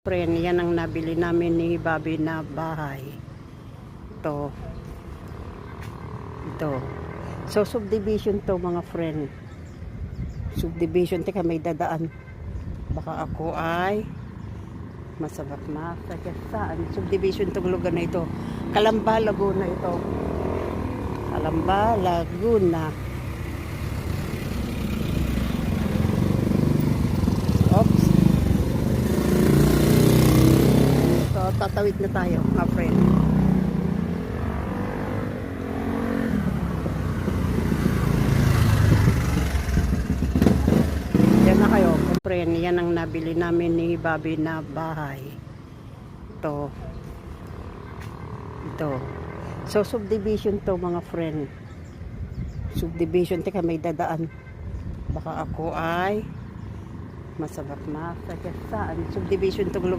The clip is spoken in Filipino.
Friend, yan ang nabili namin ni Bobby na bahay. Ito. So, subdivision to mga friend. Subdivision. Teka, may dadaan. Baka ako ay masabak na. Teka, saan? Subdivision tong lugar na ito. Calamba, Laguna ito. Calamba, Laguna. Oops. So, tatawid na tayo, mga friend. Yan na kayo, mga friend. Yan ang nabili namin ni Bobby na bahay. Ito. So, subdivision to mga friend. Subdivision. Teka, may dadaan. Baka ako ay masabak na. Teka, saan? Subdivision tong lugar.